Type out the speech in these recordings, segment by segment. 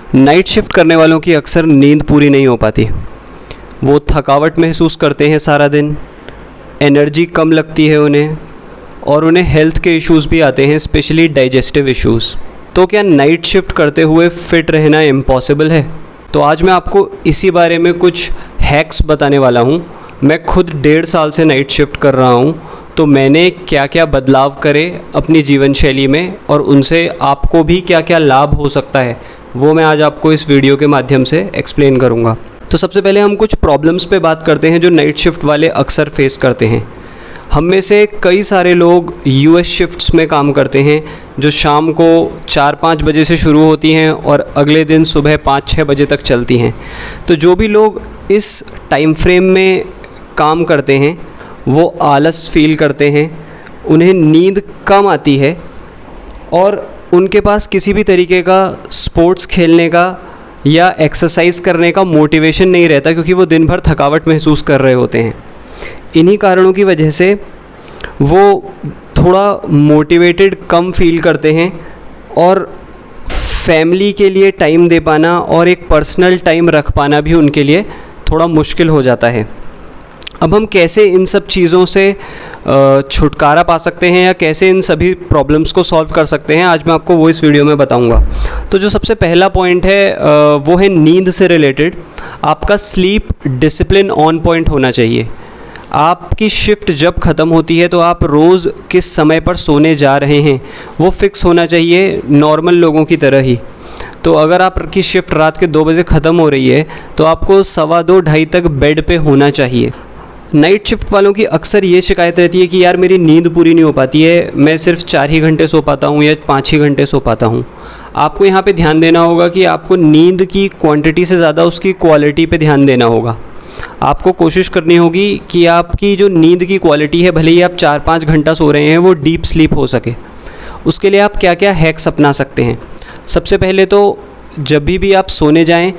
Night shift करने वालों की अक्सर नींद पूरी नहीं हो पाती। वो थकावट महसूस करते हैं सारा दिन, एनर्जी कम लगती है उन्हें, और उन्हें हेल्थ के इश्यूज़ भी आते हैं, स्पेशली डाइजेस्टिव इश्यूज़। तो क्या नाइट शिफ्ट करते हुए फ़िट रहना इम्पॉसिबल है? तो आज मैं आपको इसी बारे में कुछ हैक्स बताने वाला हूँ। मैं खुद 1.5 साल से नाइट शिफ्ट कर रहा हूँ, तो मैंने क्या क्या बदलाव करे अपनी जीवन शैली में और उनसे आपको भी क्या क्या लाभ हो सकता है, वो मैं आज आपको इस वीडियो के माध्यम से एक्सप्लेन करूँगा। तो सबसे पहले हम कुछ प्रॉब्लम्स पे बात करते हैं जो नाइट शिफ्ट वाले अक्सर फेस करते हैं। हम में से कई सारे लोग यूएस शिफ्ट्स में काम करते हैं जो शाम को 4-5 बजे से शुरू होती हैं और अगले दिन सुबह 5-6 बजे तक चलती हैं। तो जो भी लोग इस टाइम फ्रेम में काम करते हैं वो आलस फील करते हैं, उन्हें नींद कम आती है और उनके पास किसी भी तरीके का स्पोर्ट्स खेलने का या एक्सरसाइज करने का मोटिवेशन नहीं रहता, क्योंकि वो दिन भर थकावट महसूस कर रहे होते हैं। इन्हीं कारणों की वजह से वो थोड़ा मोटिवेटेड कम फील करते हैं और फैमिली के लिए टाइम दे पाना और एक पर्सनल टाइम रख पाना भी उनके लिए थोड़ा मुश्किल हो जाता है। अब हम कैसे इन सब चीज़ों से छुटकारा पा सकते हैं या कैसे इन सभी प्रॉब्लम्स को सॉल्व कर सकते हैं, आज मैं आपको वो इस वीडियो में बताऊंगा। तो जो सबसे पहला पॉइंट है वो है नींद से रिलेटेड। आपका स्लीप डिसिप्लिन ऑन पॉइंट होना चाहिए। आपकी शिफ्ट जब ख़त्म होती है तो आप रोज़ किस समय पर सोने जा रहे हैं वो फिक्स होना चाहिए, नॉर्मल लोगों की तरह ही। तो अगर आपकी शिफ्ट रात के 2 बजे ख़त्म हो रही है तो आपको 2:15-2:30 तक बेड पे होना चाहिए। नाइट शिफ्ट वालों की अक्सर ये शिकायत रहती है कि यार मेरी नींद पूरी नहीं हो पाती है, मैं सिर्फ 4 ही घंटे सो पाता हूँ या 5 ही घंटे सो पाता हूँ। आपको यहाँ पे ध्यान देना होगा कि आपको नींद की क्वांटिटी से ज़्यादा उसकी क्वालिटी पे ध्यान देना होगा। आपको कोशिश करनी होगी कि आपकी जो नींद की क्वालिटी है, भले ही आप 4-5 घंटा सो रहे हैं, वो डीप स्लीप हो सके। उसके लिए आप क्या क्या हैक्स अपना सकते हैं। सबसे पहले तो जब भी आप सोने जाएं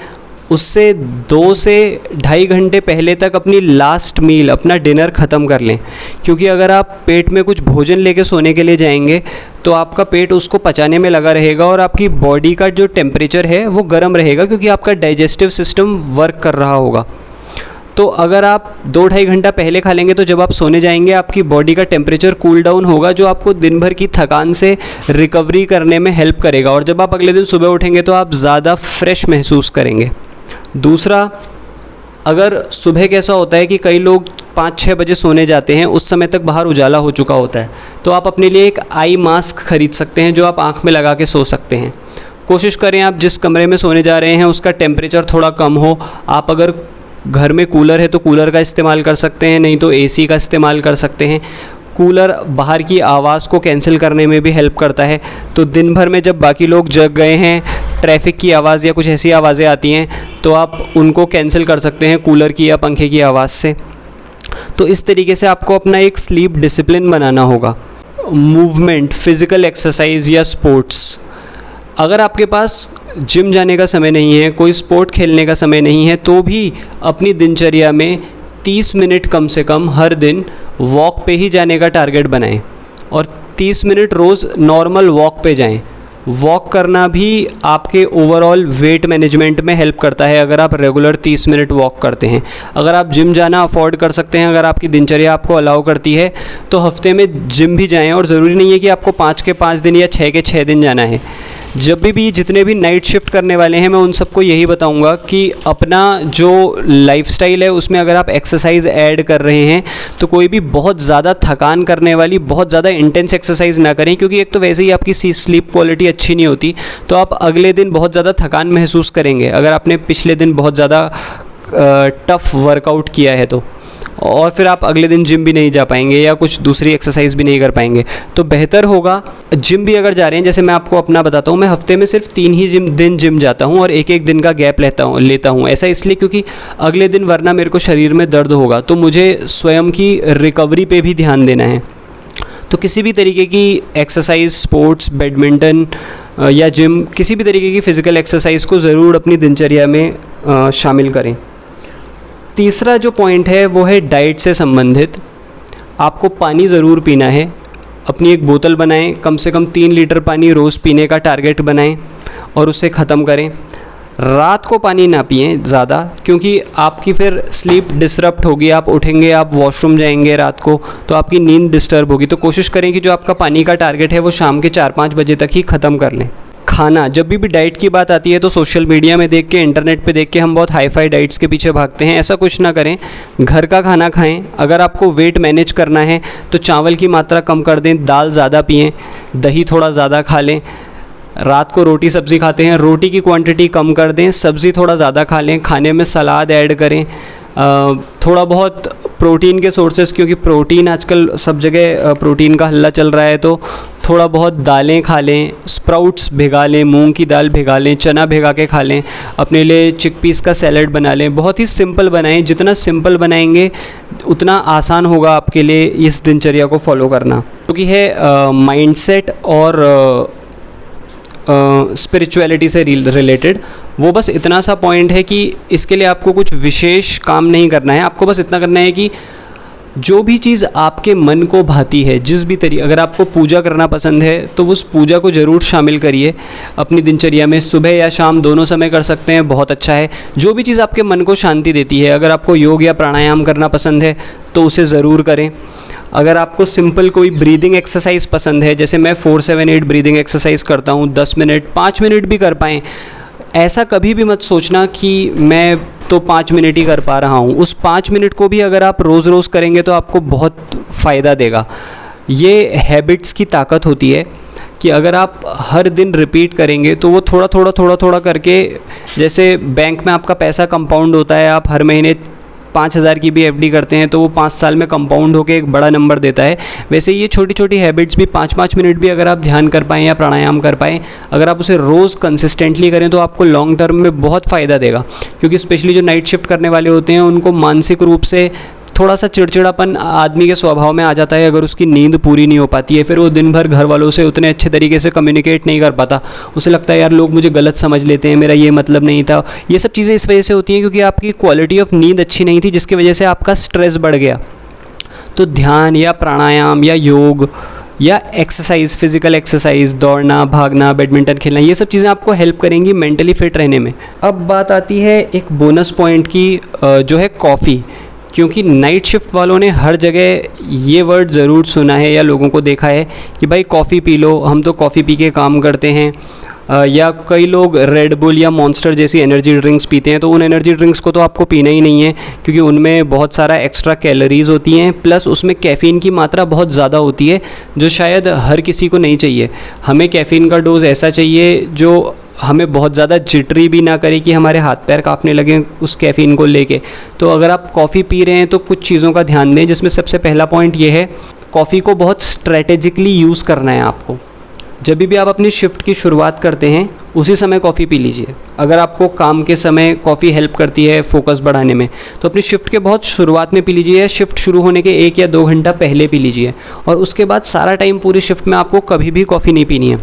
उससे 2 से 2.5 घंटे पहले तक अपनी लास्ट मील, अपना डिनर ख़त्म कर लें, क्योंकि अगर आप पेट में कुछ भोजन लेके सोने के लिए जाएंगे तो आपका पेट उसको पचाने में लगा रहेगा और आपकी बॉडी का जो टेम्परेचर है वो गर्म रहेगा, क्योंकि आपका डाइजेस्टिव सिस्टम वर्क कर रहा होगा। तो अगर आप 2-2.5 घंटा पहले खा लेंगे तो जब आप सोने जाएंगे आपकी बॉडी का टेम्परेचर कूल डाउन होगा, जो आपको दिन भर की थकान से रिकवरी करने में हेल्प करेगा, और जब आप अगले दिन सुबह उठेंगे तो आप ज़्यादा फ्रेश महसूस करेंगे। दूसरा, अगर सुबह कैसा होता है कि कई लोग 5-6 बजे सोने जाते हैं, उस समय तक बाहर उजाला हो चुका होता है, तो आप अपने लिए एक आई मास्क खरीद सकते हैं जो आप आँख में लगा के सो सकते हैं। कोशिश करें आप जिस कमरे में सोने जा रहे हैं उसका टेम्परेचर थोड़ा कम हो। आप अगर घर में कूलर है तो कूलर का इस्तेमाल कर सकते हैं, नहीं तो एसी का इस्तेमाल कर सकते हैं। कूलर बाहर की आवाज़ को कैंसिल करने में भी हेल्प करता है। तो दिन भर में जब बाकी लोग जग गए हैं, ट्रैफिक की आवाज़ या कुछ ऐसी आवाज़ें आती हैं, तो आप उनको कैंसिल कर सकते हैं कूलर की या पंखे की आवाज़ से। तो इस तरीके से आपको अपना एक स्लीप डिसिप्लिन बनाना होगा। मूवमेंट, फिज़िकल एक्सरसाइज या स्पोर्ट्स, अगर आपके पास जिम जाने का समय नहीं है, कोई स्पोर्ट खेलने का समय नहीं है, तो भी अपनी दिनचर्या में 30 मिनट कम से कम हर दिन वॉक पे ही जाने का टारगेट बनाएं और 30 मिनट रोज़ नॉर्मल वॉक पे जाएं। वॉक करना भी आपके ओवरऑल वेट मैनेजमेंट में हेल्प करता है अगर आप रेगुलर 30 मिनट वॉक करते हैं। अगर आप जिम जाना अफोर्ड कर सकते हैं, अगर आपकी दिनचर्या आपको अलाउ करती है, तो हफ्ते में जिम भी जाएं, और ज़रूरी नहीं है कि आपको 5 के 5 दिन या 6 के 6 दिन जाना है। जब भी जितने भी नाइट शिफ्ट करने वाले हैं, मैं उन सबको यही बताऊंगा कि अपना जो लाइफस्टाइल है उसमें अगर आप एक्सरसाइज ऐड कर रहे हैं तो कोई भी बहुत ज़्यादा थकान करने वाली, बहुत ज़्यादा इंटेंस एक्सरसाइज ना करें, क्योंकि एक तो वैसे ही आपकी स्लीप क्वालिटी अच्छी नहीं होती, तो आप अगले दिन बहुत ज़्यादा थकान महसूस करेंगे अगर आपने पिछले दिन बहुत ज़्यादा टफ वर्कआउट किया है तो, और फिर आप अगले दिन जिम भी नहीं जा पाएंगे या कुछ दूसरी एक्सरसाइज भी नहीं कर पाएंगे। तो बेहतर होगा जिम भी अगर जा रहे हैं, जैसे मैं आपको अपना बताता हूँ, मैं हफ्ते में सिर्फ 3 ही दिन जिम जाता हूँ और एक दिन का गैप लेता हूँ। ऐसा इसलिए क्योंकि अगले दिन वरना मेरे को शरीर में दर्द होगा, तो मुझे स्वयं की रिकवरी पे भी ध्यान देना है। तो किसी भी तरीके की एक्सरसाइज, स्पोर्ट्स, बैडमिंटन या जिम, किसी भी तरीके की फ़िज़िकल एक्सरसाइज को ज़रूर अपनी दिनचर्या में शामिल करें। तीसरा जो पॉइंट है वो है डाइट से संबंधित। आपको पानी ज़रूर पीना है। अपनी एक बोतल बनाएं, कम से कम 3 लीटर पानी रोज़ पीने का टारगेट बनाएं और उसे ख़त्म करें। रात को पानी ना पिएं ज़्यादा, क्योंकि आपकी फिर स्लीप डिसरप्ट होगी। आप उठेंगे, आप वॉशरूम जाएंगे रात को, तो आपकी नींद डिस्टर्ब होगी। तो कोशिश करें कि जो आपका पानी का टारगेट है वो शाम के 4-5 बजे तक ही ख़त्म कर लें। खाना, जब भी डाइट की बात आती है तो सोशल मीडिया में देख के, इंटरनेट पे देख के हम बहुत हाई फाई डाइट्स के पीछे भागते हैं। ऐसा कुछ ना करें, घर का खाना खाएं। अगर आपको वेट मैनेज करना है तो चावल की मात्रा कम कर दें, दाल ज़्यादा पिएं, दही थोड़ा ज़्यादा खा लें। रात को रोटी सब्ज़ी खाते हैं, रोटी की क्वांटिटी कम कर दें, सब्ज़ी थोड़ा ज़्यादा खा लें, खाने में सलाद ऐड करें। थोड़ा बहुत प्रोटीन के सोर्सेज, क्योंकि प्रोटीन आजकल सब जगह प्रोटीन का हल्ला चल रहा है, तो थोड़ा बहुत दालें खा लें, स्प्राउट्स भिगा लें, मूंग की दाल भिगा लें, चना भिगा के खा लें, अपने लिए चिकपीस का सैलड बना लें। बहुत ही सिंपल बनाएं, जितना सिंपल बनाएंगे उतना आसान होगा आपके लिए इस दिनचर्या को फॉलो करना। क्योंकि है माइंडसेट और स्पिरिचुअलिटी से रिलेटेड। वो बस इतना सा पॉइंट है कि इसके लिए आपको कुछ विशेष काम नहीं करना है। आपको बस इतना करना है कि जो भी चीज़ आपके मन को भाती है, जिस भी तरीके, अगर आपको पूजा करना पसंद है तो उस पूजा को ज़रूर शामिल करिए अपनी दिनचर्या में। सुबह या शाम दोनों समय कर सकते हैं, बहुत अच्छा है। जो भी चीज़ आपके मन को शांति देती है, अगर आपको योग या प्राणायाम करना पसंद है तो उसे ज़रूर करें। अगर आपको सिंपल कोई ब्रीदिंग एक्सरसाइज पसंद है, जैसे मैं 4-7-8 ब्रीदिंग एक्सरसाइज करता हूँ, 10 मिनट 5 मिनट भी कर पाएँ। ऐसा कभी भी मत सोचना कि मैं तो 5 मिनट ही कर पा रहा हूँ। उस 5 मिनट को भी अगर आप रोज़ रोज़ करेंगे तो आपको बहुत फ़ायदा देगा। ये हैबिट्स की ताकत होती है कि अगर आप हर दिन रिपीट करेंगे तो वो थोड़ा थोड़ा करके, जैसे बैंक में आपका पैसा कंपाउंड होता है, आप हर महीने 5,000 की भी एफडी करते हैं तो वो 5 साल में कंपाउंड होकर एक बड़ा नंबर देता है। वैसे ये छोटी छोटी हैबिट्स भी 5-5 मिनट भी अगर आप ध्यान कर पाएँ या प्राणायाम कर पाएँ, अगर आप उसे रोज़ कंसिस्टेंटली करें तो आपको लॉन्ग टर्म में बहुत फ़ायदा देगा। क्योंकि स्पेशली जो नाइट शिफ्ट करने वाले होते हैं उनको मानसिक रूप से थोड़ा सा चिड़चिड़ापन आदमी के स्वभाव में आ जाता है अगर उसकी नींद पूरी नहीं हो पाती है। फिर वो दिन भर घर वालों से उतने अच्छे तरीके से कम्युनिकेट नहीं कर पाता। उसे लगता है यार लोग मुझे गलत समझ लेते हैं, मेरा ये मतलब नहीं था। ये सब चीज़ें इस वजह से होती हैं क्योंकि आपकी क्वालिटी ऑफ नींद अच्छी नहीं थी, जिसकी वजह से आपका स्ट्रेस बढ़ गया। तो ध्यान या प्राणायाम या योग या एक्सरसाइज, फिज़िकल एक्सरसाइज, दौड़ना, भागना, बैडमिंटन खेलना, ये सब चीज़ें आपको हेल्प करेंगी मेंटली फिट रहने में। अब बात आती है एक बोनस पॉइंट की, जो है कॉफ़ी। क्योंकि नाइट शिफ्ट वालों ने हर जगह ये वर्ड ज़रूर सुना है या लोगों को देखा है कि भाई कॉफ़ी पी लो, हम तो कॉफ़ी पी के काम करते हैं। या कई लोग रेड बुल या मॉन्स्टर जैसी एनर्जी ड्रिंक्स पीते हैं, तो उन एनर्जी ड्रिंक्स को तो आपको पीना ही नहीं है क्योंकि उनमें बहुत सारा एक्स्ट्रा कैलोरीज़ होती हैं, प्लस उसमें कैफ़ीन की मात्रा बहुत ज़्यादा होती है जो शायद हर किसी को नहीं चाहिए। हमें कैफ़ीन का डोज ऐसा चाहिए जो हमें बहुत ज़्यादा जिटरी भी ना करे कि हमारे हाथ पैर कांपने लगें उस कैफ़ीन को लेके। तो अगर आप कॉफ़ी पी रहे हैं तो कुछ चीज़ों का ध्यान दें, जिसमें सबसे पहला पॉइंट ये है, कॉफ़ी को बहुत स्ट्रैटेजिकली यूज़ करना है आपको। जब भी आप अपनी शिफ्ट की शुरुआत करते हैं उसी समय कॉफ़ी पी लीजिए। अगर आपको काम के समय कॉफ़ी हेल्प करती है फोकस बढ़ाने में तो अपनी शिफ्ट के बहुत शुरुआत में पी लीजिए, या शिफ्ट शुरू होने के 1 या 2 घंटा पहले पी लीजिए। और उसके बाद सारा टाइम पूरी शिफ्ट में आपको कभी भी कॉफ़ी नहीं पीनी है,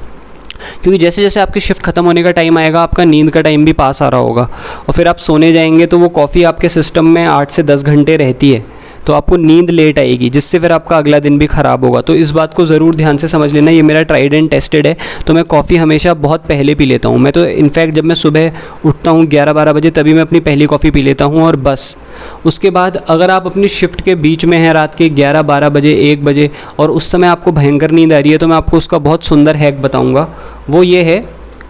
क्योंकि जैसे जैसे आपकी शिफ्ट ख़त्म होने का टाइम आएगा आपका नींद का टाइम भी पास आ रहा होगा और फिर आप सोने जाएंगे तो वो कॉफ़ी आपके सिस्टम में 8 से 10 घंटे रहती है, तो आपको नींद लेट आएगी, जिससे फिर आपका अगला दिन भी ख़राब होगा। तो इस बात को ज़रूर ध्यान से समझ लेना। ये मेरा ट्राइड एंड टेस्टेड है, तो मैं कॉफ़ी हमेशा बहुत पहले पी लेता हूँ। मैं तो इनफैक्ट जब मैं सुबह उठता हूँ 11-12 बजे तभी मैं अपनी पहली कॉफ़ी पी लेता हूँ और बस। उसके बाद अगर आप अपनी शिफ्ट के बीच में हैं रात के 11-12 बजे 1 बजे और उस समय आपको भयंकर नींद आ रही है, तो मैं आपको उसका बहुत सुंदर हैक बताऊँगा। वो ये है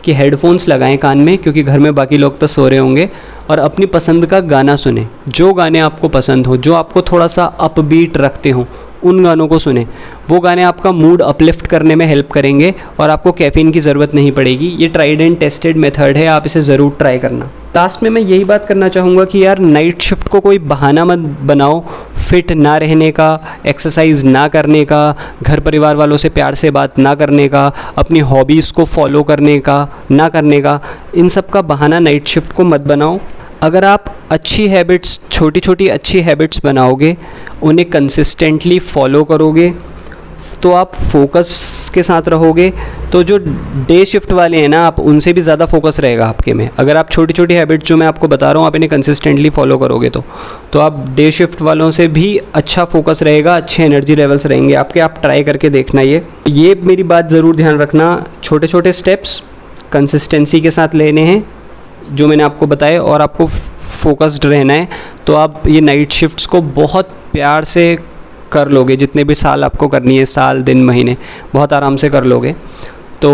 कि हेडफोन्स लगाएं कान में, क्योंकि घर में बाकी लोग तो सो रहे होंगे, और अपनी पसंद का गाना सुने। जो गाने आपको पसंद हो, जो आपको थोड़ा सा अपबीट रखते हो, उन गानों को सुने। वो गाने आपका मूड अपलिफ्ट करने में हेल्प करेंगे और आपको कैफ़ीन की ज़रूरत नहीं पड़ेगी। ये ट्राइड एंड टेस्टेड मेथड है, आप इसे ज़रूर ट्राई करना। लास्ट में मैं यही बात करना चाहूँगा कि यार नाइट शिफ्ट को कोई बहाना मत बनाओ फिट ना रहने का, एक्सरसाइज ना करने का, घर परिवार वालों से प्यार से बात ना करने का, अपनी हॉबीज़ को फॉलो करने का ना करने का। इन सब का बहाना नाइट शिफ्ट को मत बनाओ। अगर आप अच्छी हैबिट्स, छोटी छोटी अच्छी हैबिट्स बनाओगे, उन्हें कंसिस्टेंटली फॉलो करोगे, तो आप फोकस के साथ रहोगे। तो जो डे शिफ्ट वाले हैं ना, आप उनसे भी ज़्यादा फोकस रहेगा आपके में। अगर आप छोटी छोटी हैबिट्स जो मैं आपको बता रहा हूँ आप इन्हें कंसिस्टेंटली फॉलो करोगे तो आप डे शिफ्ट वालों से भी अच्छा फोकस रहेगा, अच्छे एनर्जी लेवल्स रहेंगे आपके। आप ट्राई करके देखना। ये मेरी बात ज़रूर ध्यान रखना, छोटे छोटे स्टेप्स कंसिस्टेंसी के साथ लेने हैं। जो मैंने आपको बताया और आपको फोकस्ड रहना है, तो आप ये नाइट शिफ्ट्स को बहुत प्यार से कर लोगे। जितने भी साल आपको करनी है, साल दिन महीने, बहुत आराम से कर लोगे। तो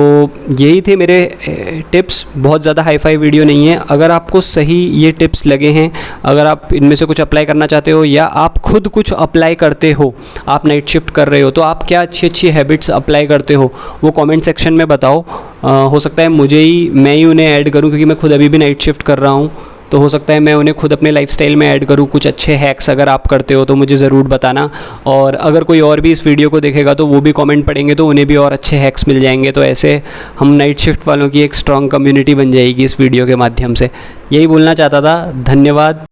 यही थे मेरे टिप्स। बहुत ज़्यादा हाई फाई वीडियो नहीं है। अगर आपको सही ये टिप्स लगे हैं, अगर आप इनमें से कुछ अप्लाई करना चाहते हो या आप खुद कुछ अप्लाई करते हो, आप नाइट शिफ्ट कर रहे हो, तो आप क्या अच्छी अच्छी हैबिट्स अप्लाई करते हो वो कमेंट सेक्शन में बताओ। हो सकता है मैं ही उन्हें ऐड करूं, क्योंकि मैं खुद अभी भी नाइट शिफ्ट कर रहा हूं, तो हो सकता है मैं उन्हें खुद अपने लाइफस्टाइल में ऐड करूँ। कुछ अच्छे हैक्स अगर आप करते हो तो मुझे ज़रूर बताना। और अगर कोई और भी इस वीडियो को देखेगा तो वो भी कमेंट पढ़ेंगे, तो उन्हें भी और अच्छे हैक्स मिल जाएंगे। तो ऐसे हम नाइट शिफ्ट वालों की एक स्ट्रॉन्ग कम्युनिटी बन जाएगी इस वीडियो के माध्यम से। यही बोलना चाहता था। धन्यवाद।